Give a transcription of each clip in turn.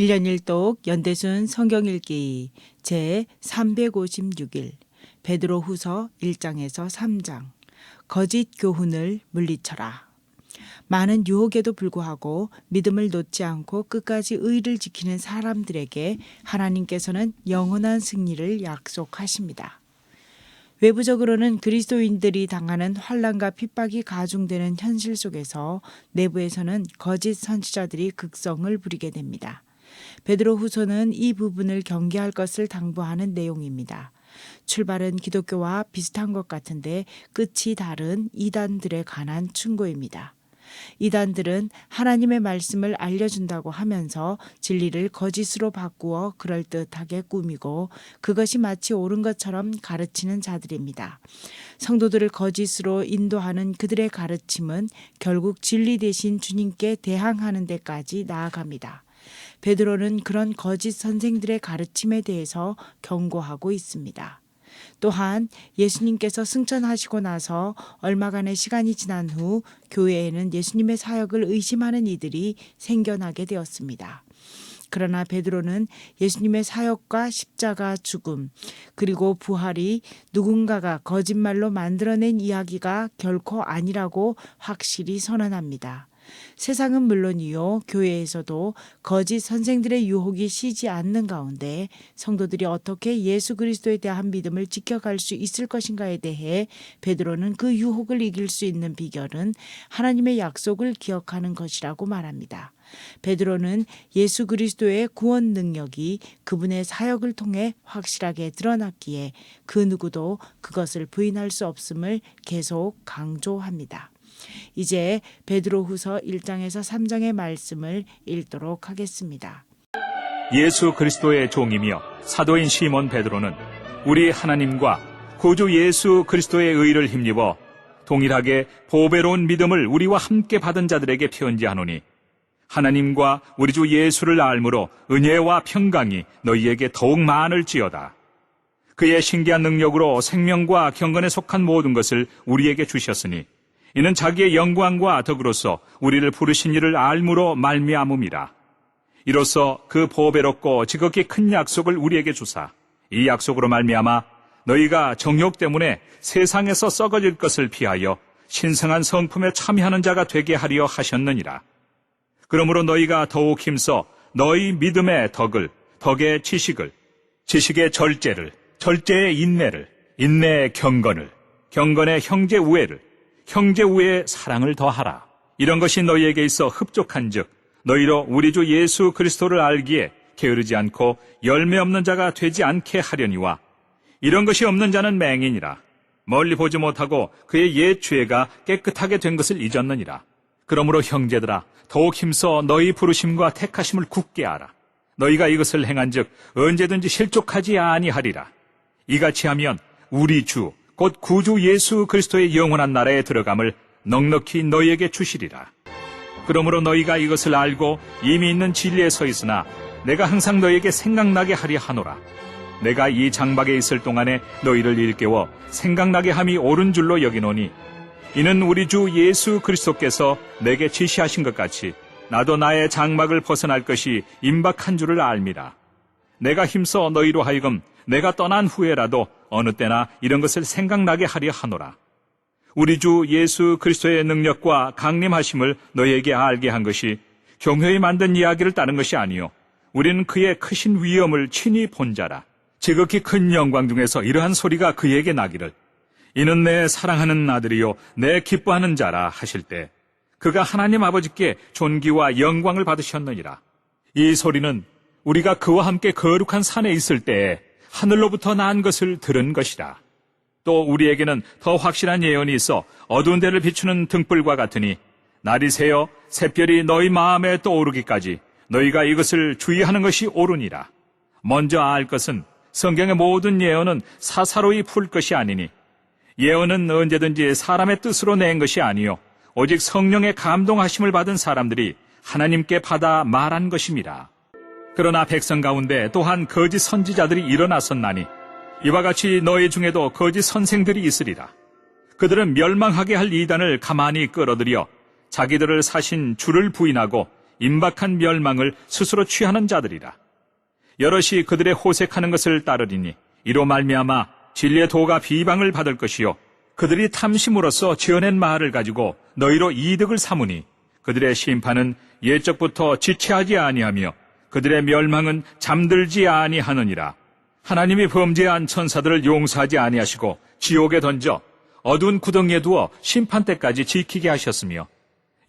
1년 1독 연대순 성경 읽기 제 356일 베드로 후서 1장에서 3장 거짓 교훈을 물리쳐라. 많은 유혹에도 불구하고 믿음을 놓지 않고 끝까지 의를 지키는 사람들에게 하나님께서는 영원한 승리를 약속하십니다. 외부적으로는 그리스도인들이 당하는 환난과 핍박이 가중되는 현실 속에서 내부에서는 거짓 선지자들이 극성을 부리게 됩니다. 베드로 후서는 이 부분을 경계할 것을 당부하는 내용입니다. 출발은 기독교와 비슷한 것 같은데 끝이 다른 이단들에 관한 충고입니다. 이단들은 하나님의 말씀을 알려준다고 하면서 진리를 거짓으로 바꾸어 그럴듯하게 꾸미고 그것이 마치 옳은 것처럼 가르치는 자들입니다. 성도들을 거짓으로 인도하는 그들의 가르침은 결국 진리 대신 주님께 대항하는 데까지 나아갑니다. 베드로는 그런 거짓 선생들의 가르침에 대해서 경고하고 있습니다. 또한 예수님께서 승천하시고 나서 얼마간의 시간이 지난 후 교회에는 예수님의 사역을 의심하는 이들이 생겨나게 되었습니다. 그러나 베드로는 예수님의 사역과 십자가 죽음 그리고 부활이 누군가가 거짓말로 만들어낸 이야기가 결코 아니라고 확실히 선언합니다. 세상은 물론이요 교회에서도 거짓 선생들의 유혹이 쉬지 않는 가운데 성도들이 어떻게 예수 그리스도에 대한 믿음을 지켜갈 수 있을 것인가에 대해 베드로는 그 유혹을 이길 수 있는 비결은 하나님의 약속을 기억하는 것이라고 말합니다. 베드로는 예수 그리스도의 구원 능력이 그분의 사역을 통해 확실하게 드러났기에 그 누구도 그것을 부인할 수 없음을 계속 강조합니다. 이제 베드로 후서 1장에서 3장의 말씀을 읽도록 하겠습니다. 예수 그리스도의 종이며 사도인 시몬 베드로는 우리 하나님과 구주 예수 그리스도의 의를 힘입어 동일하게 보배로운 믿음을 우리와 함께 받은 자들에게 편지하노니 하나님과 우리 주 예수를 알므로 은혜와 평강이 너희에게 더욱 많을지어다. 그의 신기한 능력으로 생명과 경건에 속한 모든 것을 우리에게 주셨으니 이는 자기의 영광과 덕으로서 우리를 부르신 이를 알므로 말미암음이라. 이로써 그 보배롭고 지극히 큰 약속을 우리에게 주사 이 약속으로 말미암아 너희가 정욕 때문에 세상에서 썩어질 것을 피하여 신성한 성품에 참여하는 자가 되게 하려 하셨느니라. 그러므로 너희가 더욱 힘써 너희 믿음의 덕을, 덕의 지식을, 지식의 절제를, 절제의 인내를, 인내의 경건을, 경건의 형제 우애를, 형제 우애의 사랑을 더하라. 이런 것이 너희에게 있어 흡족한즉 너희로 우리 주 예수 그리스도를 알기에 게으르지 않고 열매 없는 자가 되지 않게 하려니와 이런 것이 없는 자는 맹인이라. 멀리 보지 못하고 그의 옛 죄가 깨끗하게 된 것을 잊었느니라. 그러므로 형제들아 더욱 힘써 너희 부르심과 택하심을 굳게 하라. 너희가 이것을 행한즉 언제든지 실족하지 아니하리라. 이같이 하면 우리 주 곧 구주 예수 그리스도의 영원한 나라에 들어감을 넉넉히 너희에게 주시리라. 그러므로 너희가 이것을 알고 이미 있는 진리에 서 있으나 내가 항상 너희에게 생각나게 하려 하노라. 내가 이 장막에 있을 동안에 너희를 일깨워 생각나게 함이 옳은 줄로 여기노니 이는 우리 주 예수 그리스도께서 내게 지시하신 것 같이 나도 나의 장막을 벗어날 것이 임박한 줄을 알미라. 내가 힘써 너희로 하여금 내가 떠난 후에라도 어느 때나 이런 것을 생각나게 하려 하노라. 우리 주 예수 그리스도의 능력과 강림하심을 너희에게 알게 한 것이 경회에 만든 이야기를 따른 것이 아니요 우리는 그의 크신 위엄을 친히 본 자라. 지극히 큰 영광 중에서 이러한 소리가 그에게 나기를 이는 내 사랑하는 아들이요 내 기뻐하는 자라 하실 때 그가 하나님 아버지께 존귀와 영광을 받으셨느니라. 이 소리는 우리가 그와 함께 거룩한 산에 있을 때에 하늘로부터 난 것을 들은 것이라. 또 우리에게는 더 확실한 예언이 있어 어두운 데를 비추는 등불과 같으니 날이 새어 샛별이 너희 마음에 떠오르기까지 너희가 이것을 주의하는 것이 옳으니라. 먼저 알 것은 성경의 모든 예언은 사사로이 풀 것이 아니니 예언은 언제든지 사람의 뜻으로 낸 것이 아니요 오직 성령의 감동하심을 받은 사람들이 하나님께 받아 말한 것임이라. 그러나 백성 가운데 또한 거짓 선지자들이 일어났었나니 이와 같이 너희 중에도 거짓 선생들이 있으리라. 그들은 멸망하게 할 이단을 가만히 끌어들여 자기들을 사신 주를 부인하고 임박한 멸망을 스스로 취하는 자들이라. 여럿이 그들의 호색하는 것을 따르리니 이로 말미암아 진리의 도가 비방을 받을 것이요 그들이 탐심으로써 지어낸 말을 가지고 너희로 이득을 삼으니 그들의 심판은 옛적부터 지체하지 아니하며 그들의 멸망은 잠들지 아니하느니라. 하나님이 범죄한 천사들을 용서하지 아니하시고 지옥에 던져 어두운 구덩이에 두어 심판 때까지 지키게 하셨으며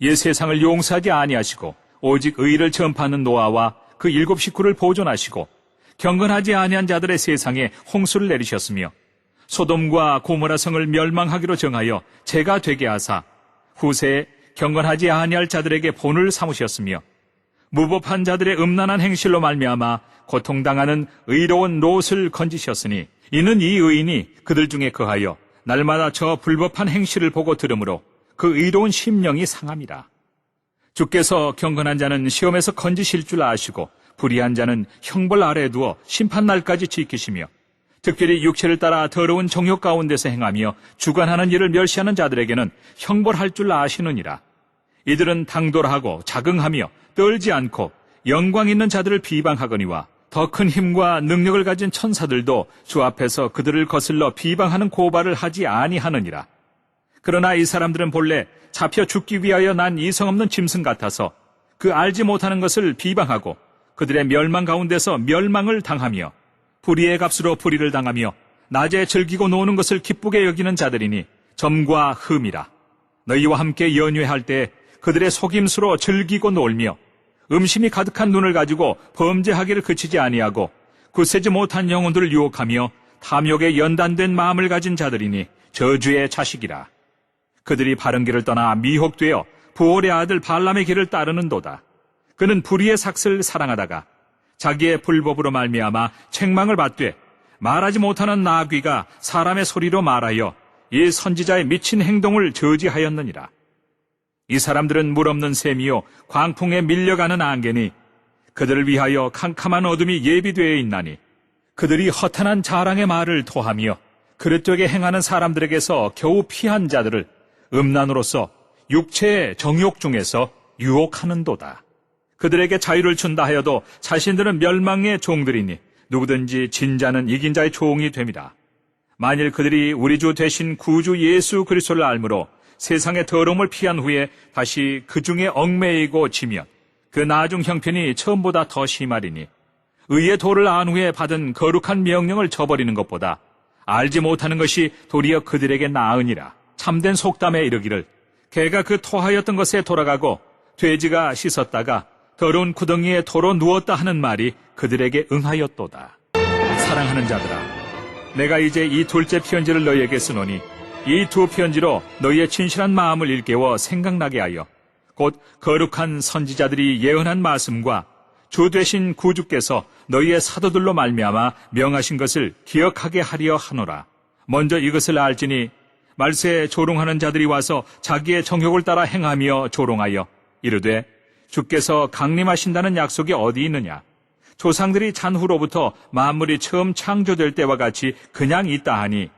옛 세상을 용서하지 아니하시고 오직 의를 전파하는 노아와 그 7 식구를 보존하시고 경건하지 아니한 자들의 세상에 홍수를 내리셨으며 소돔과 고모라 성을 멸망하기로 정하여 재가 되게 하사 후세에 경건하지 아니할 자들에게 본을 삼으셨으며 무법한 자들의 음란한 행실로 말미암아 고통당하는 의로운 롯을 건지셨으니 이는 이 의인이 그들 중에 거하여 날마다 저 불법한 행실을 보고 들으므로 그 의로운 심령이 상함이라. 주께서 경건한 자는 시험에서 건지실 줄 아시고 불의한 자는 형벌 아래에 두어 심판날까지 지키시며 특별히 육체를 따라 더러운 정욕 가운데서 행하며 주관하는 일을 멸시하는 자들에게는 형벌할 줄 아시느니라. 이들은 당돌하고 자긍하며 떨지 않고 영광 있는 자들을 비방하거니와 더 큰 힘과 능력을 가진 천사들도 주 앞에서 그들을 거슬러 비방하는 고발을 하지 아니하느니라. 그러나 이 사람들은 본래 잡혀 죽기 위하여 난 이성 없는 짐승 같아서 그 알지 못하는 것을 비방하고 그들의 멸망 가운데서 멸망을 당하며 불의의 값으로 불의를 당하며 낮에 즐기고 노는 것을 기쁘게 여기는 자들이니 점과 흠이라. 너희와 함께 연회할 때 그들의 속임수로 즐기고 놀며 음심이 가득한 눈을 가지고 범죄하기를 그치지 아니하고 굳세지 못한 영혼들을 유혹하며 탐욕에 연단된 마음을 가진 자들이니 저주의 자식이라. 그들이 바른 길을 떠나 미혹되어 부올의 아들 발람의 길을 따르는도다. 그는 불의의 삭슬을 사랑하다가 자기의 불법으로 말미암아 책망을 받되 말하지 못하는 나귀가 사람의 소리로 말하여 이 선지자의 미친 행동을 저지하였느니라. 이 사람들은 물 없는 샘이요 광풍에 밀려가는 안개니 그들을 위하여 캄캄한 어둠이 예비되어 있나니 그들이 허탄한 자랑의 말을 토하며 그릇되게 행하는 사람들에게서 겨우 피한 자들을 음란으로서 육체의 정욕 중에서 유혹하는도다. 그들에게 자유를 준다 하여도 자신들은 멸망의 종들이니 누구든지 진 자는 이긴 자의 종이 됨이라. 만일 그들이 우리 주 되신 구주 예수 그리스도를 알므로 세상의 더러움을 피한 후에 다시 그 중에 얽매이고 지면 그 나중 형편이 처음보다 더 심하리니 의의 도를 안 후에 받은 거룩한 명령을 저버리는 것보다 알지 못하는 것이 도리어 그들에게 나으니라. 참된 속담에 이르기를 개가 그 토하였던 것에 돌아가고 돼지가 씻었다가 더러운 구덩이에 도로 누웠다 하는 말이 그들에게 응하였도다. 사랑하는 자들아, 내가 이제 이 둘째 편지를 너희에게 쓰노니 이 두 편지로 너희의 진실한 마음을 일깨워 생각나게 하여 곧 거룩한 선지자들이 예언한 말씀과 주 되신 구주께서 너희의 사도들로 말미암아 명하신 것을 기억하게 하려 하노라. 먼저 이것을 알지니 말세에 조롱하는 자들이 와서 자기의 정욕을 따라 행하며 조롱하여 이르되 주께서 강림하신다는 약속이 어디 있느냐? 조상들이 잔후로부터 만물이 처음 창조될 때와 같이 그냥 있다 하니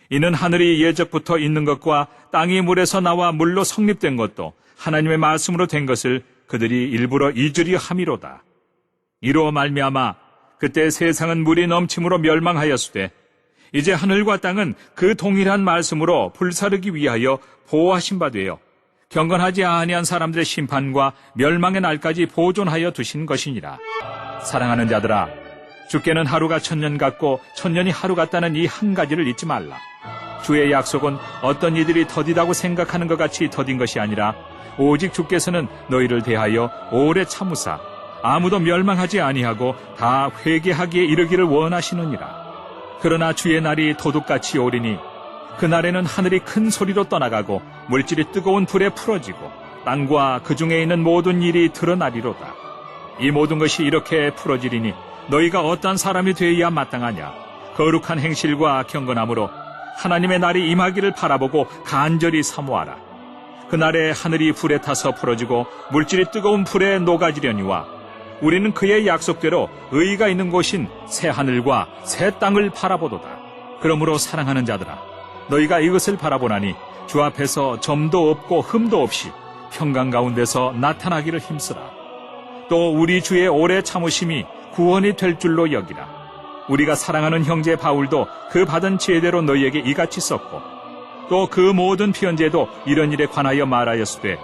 이는 하늘이 예적부터 있는 것과 땅이 물에서 나와 물로 성립된 것도 하나님의 말씀으로 된 것을 그들이 일부러 잊으려 함이로다. 이로 말미암아 그때 세상은 물이 넘침으로 멸망하였으되 이제 하늘과 땅은 그 동일한 말씀으로 불사르기 위하여 보호하신 바 되어 경건하지 아니한 사람들의 심판과 멸망의 날까지 보존하여 두신 것이니라. 사랑하는 자들아, 주께는 하루가 1000년 같고 1000년이 하루 같다는 이 한 가지를 잊지 말라. 주의 약속은 어떤 이들이 더디다고 생각하는 것 같이 더딘 것이 아니라 오직 주께서는 너희를 대하여 오래 참으사 아무도 멸망하지 아니하고 다 회개하기에 이르기를 원하시느니라. 그러나 주의 날이 도둑같이 오리니 그날에는 하늘이 큰 소리로 떠나가고 물질이 뜨거운 불에 풀어지고 땅과 그 중에 있는 모든 일이 드러나리로다. 이 모든 것이 이렇게 풀어지리니 너희가 어떠한 사람이 되어야 마땅하냐? 거룩한 행실과 경건함으로 하나님의 날이 임하기를 바라보고 간절히 사모하라. 그날에 하늘이 불에 타서 풀어지고 물질이 뜨거운 불에 녹아지려니와 우리는 그의 약속대로 의가 있는 곳인 새 하늘과 새 땅을 바라보도다. 그러므로 사랑하는 자들아, 너희가 이것을 바라보나니 주 앞에서 점도 없고 흠도 없이 평강 가운데서 나타나기를 힘쓰라. 또 우리 주의 오래 참으심이 구원이 될 줄로 여기라. 우리가 사랑하는 형제 바울도 그 받은 지혜대로 너희에게 이같이 썼고 또 그 모든 피언제도 이런 일에 관하여 말하였으되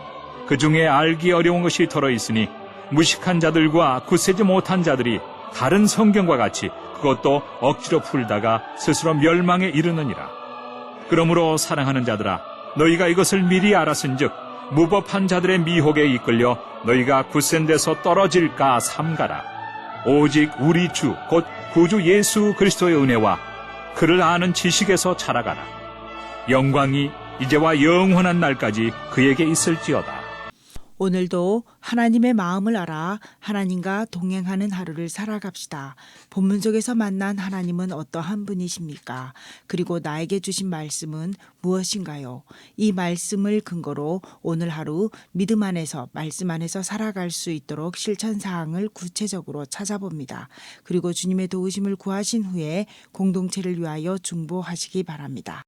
그 중에 알기 어려운 것이 더러 있으니 무식한 자들과 굳세지 못한 자들이 다른 성경과 같이 그것도 억지로 풀다가 스스로 멸망에 이르느니라. 그러므로 사랑하는 자들아, 너희가 이것을 미리 알았은즉 무법한 자들의 미혹에 이끌려 너희가 굳센 데서 떨어질까 삼가라. 오직 우리 주 곧 구주 예수 그리스도의 은혜와 그를 아는 지식에서 자라가라. 영광이 이제와 영원한 날까지 그에게 있을지어다. 오늘도 하나님의 마음을 알아 하나님과 동행하는 하루를 살아갑시다. 본문 속에서 만난 하나님은 어떠한 분이십니까? 그리고 나에게 주신 말씀은 무엇인가요? 이 말씀을 근거로 오늘 하루 믿음 안에서 말씀 안에서 살아갈 수 있도록 실천 사항을 구체적으로 찾아봅니다. 그리고 주님의 도우심을 구하신 후에 공동체를 위하여 중보하시기 바랍니다.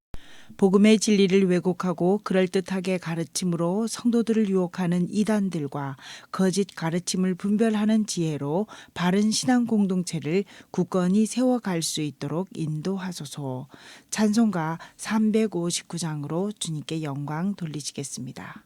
복음의 진리를 왜곡하고 그럴듯하게 가르침으로 성도들을 유혹하는 이단들과 거짓 가르침을 분별하는 지혜로 바른 신앙 공동체를 굳건히 세워갈 수 있도록 인도하소서. 찬송가 359장으로 주님께 영광 돌리시겠습니다.